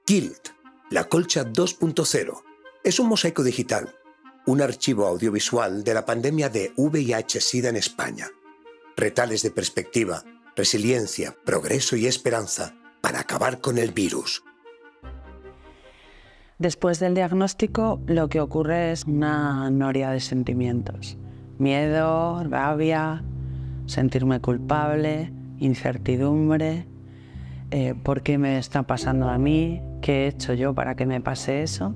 Guild, la colcha 2.0, es un mosaico digital, un archivo audiovisual de la pandemia de VIH-Sida en España. Retales de perspectiva, resiliencia, progreso y esperanza para acabar con el virus. Después del diagnóstico, lo que ocurre es una noria de sentimientos. Miedo, rabia, sentirme culpable, incertidumbre. ¿Por qué me está pasando a mí? ¿Qué he hecho yo para que me pase eso?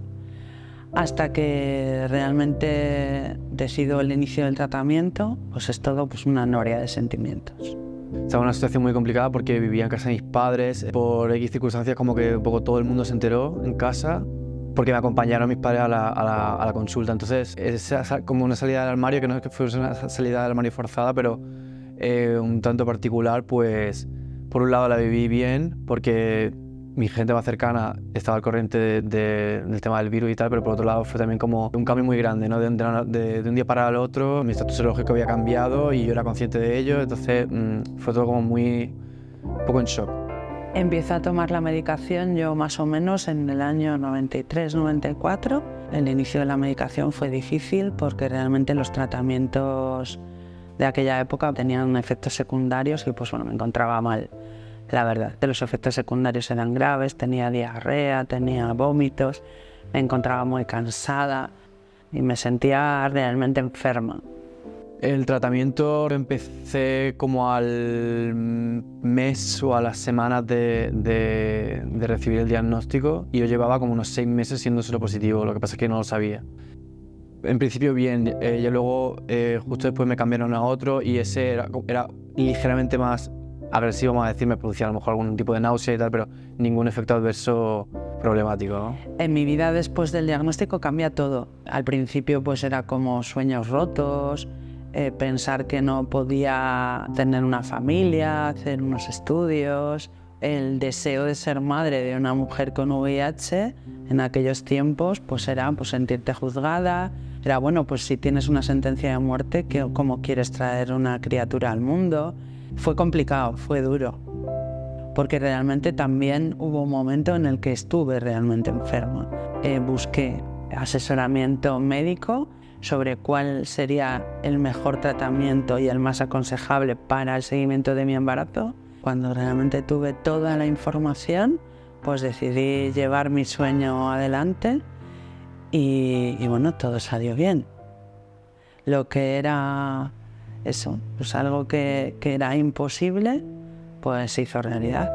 Hasta que realmente decido el inicio del tratamiento, pues es todo una noria de sentimientos. Estaba en una situación muy complicada porque vivía en casa de mis padres. Por X circunstancias como que un poco todo el mundo se enteró en casa porque me acompañaron mis padres a la consulta. Entonces es como una salida del armario, que no es que fuese una salida del armario forzada, pero un tanto particular. Pues por un lado la viví bien porque mi gente más cercana estaba al corriente del tema del virus y tal, pero por otro lado fue también como un cambio muy grande, ¿no? De un día para el otro mi estatus serológico había cambiado y yo era consciente de ello, entonces fue todo como un poco en shock. Empiezo a tomar la medicación yo más o menos en el año 93-94. El inicio de la medicación fue difícil porque realmente los tratamientos de aquella época tenían efectos secundarios y me encontraba mal. La verdad, los efectos secundarios eran graves, tenía diarrea, tenía vómitos, me encontraba muy cansada y me sentía realmente enferma. El tratamiento lo empecé como al mes o a las semanas de recibir el diagnóstico y yo llevaba como unos 6 meses siendo seropositivo, lo que pasa es que no lo sabía. En principio bien, y luego justo después me cambiaron a otro y ese era ligeramente más agresivo, vamos a decir, me producía a lo mejor algún tipo de náusea y tal, pero ningún efecto adverso problemático, ¿no? En mi vida después del diagnóstico cambia todo. Al principio era como sueños rotos, pensar que no podía tener una familia, hacer unos estudios, el deseo de ser madre de una mujer con VIH en aquellos tiempos era sentirte juzgada, era si tienes una sentencia de muerte, ¿cómo quieres traer una criatura al mundo? Fue complicado, fue duro, porque realmente también hubo un momento en el que estuve realmente enferma. Busqué asesoramiento médico sobre cuál sería el mejor tratamiento y el más aconsejable para el seguimiento de mi embarazo. Cuando realmente tuve toda la información, decidí llevar mi sueño adelante y todo salió bien. Lo que era eso, algo que era imposible, se hizo realidad.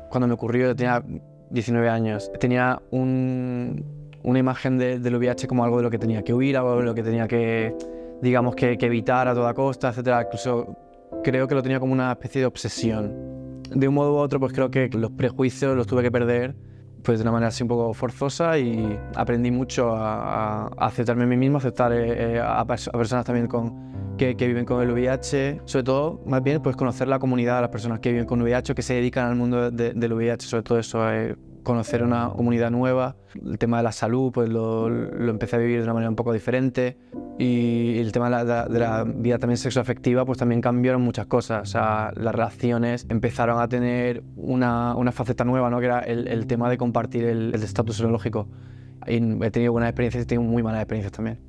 Cuando me ocurrió, yo tenía 19 años, tenía una imagen del VIH como algo de lo que tenía que huir, algo de lo que tenía que evitar a toda costa, etc. Incluso creo que lo tenía como una especie de obsesión. De un modo u otro, creo que los prejuicios los tuve que perder de una manera así un poco forzosa y aprendí mucho a aceptarme a mí mismo, a aceptar a personas también que viven con el VIH, sobre todo, más bien, conocer la comunidad de las personas que viven con VIH o que se dedican al mundo del VIH, sobre todo eso, conocer una comunidad nueva. El tema de la salud, lo empecé a vivir de una manera un poco diferente y el tema de la vida también sexoafectiva, también cambiaron muchas cosas. O sea, las relaciones empezaron a tener una faceta nueva, ¿no? Que era el tema de compartir el estatus serológico. Y he tenido buenas experiencias y he tenido muy malas experiencias también.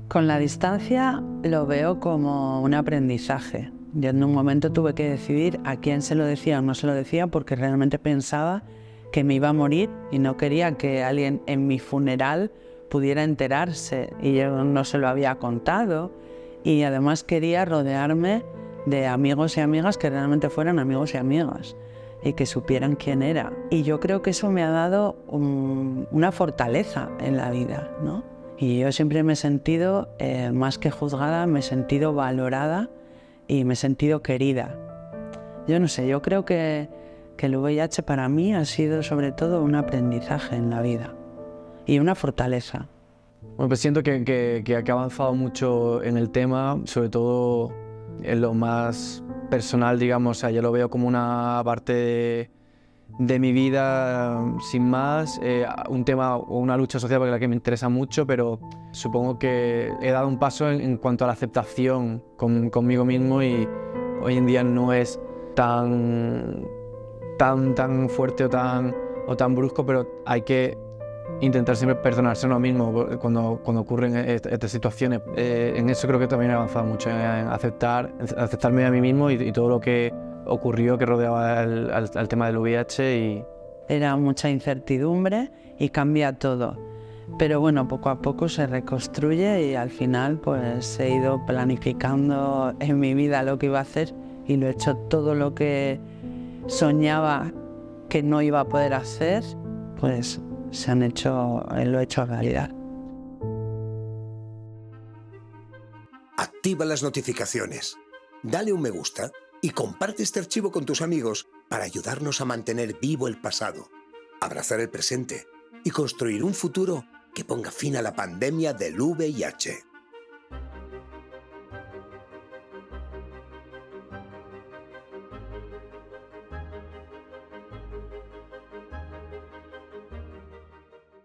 Con la distancia lo veo como un aprendizaje. Yo en un momento tuve que decidir a quién se lo decía o no se lo decía porque realmente pensaba que me iba a morir y no quería que alguien en mi funeral pudiera enterarse y yo no se lo había contado y además quería rodearme de amigos y amigas que realmente fueran amigos y amigas y que supieran quién era. Y yo creo que eso me ha dado una fortaleza en la vida, ¿no? Y yo siempre me he sentido, más que juzgada, me he sentido valorada y me he sentido querida. Yo no sé, yo creo que el VIH para mí ha sido sobre todo un aprendizaje en la vida y una fortaleza. Bueno, siento que he avanzado mucho en el tema, sobre todo en lo más personal, digamos. O sea, yo lo veo como una parte de mi vida sin más, un tema o una lucha social porque la que me interesa mucho, pero supongo que he dado un paso en cuanto a la aceptación conmigo mismo y hoy en día no es tan fuerte o tan o tan brusco, pero hay que intentar siempre perdonarse a uno mismo cuando ocurren estas situaciones. En eso creo que también he avanzado mucho, en aceptarme a mí mismo y todo lo que ocurrió que rodeaba al tema del VIH. Era mucha incertidumbre y cambia todo. Pero bueno, poco a poco se reconstruye y al final pues he ido planificando en mi vida lo que iba a hacer y lo he hecho todo lo que soñaba que no iba a poder hacer, pues lo he hecho realidad. Activa las notificaciones, dale un me gusta y comparte este archivo con tus amigos para ayudarnos a mantener vivo el pasado, abrazar el presente y construir un futuro que ponga fin a la pandemia del VIH.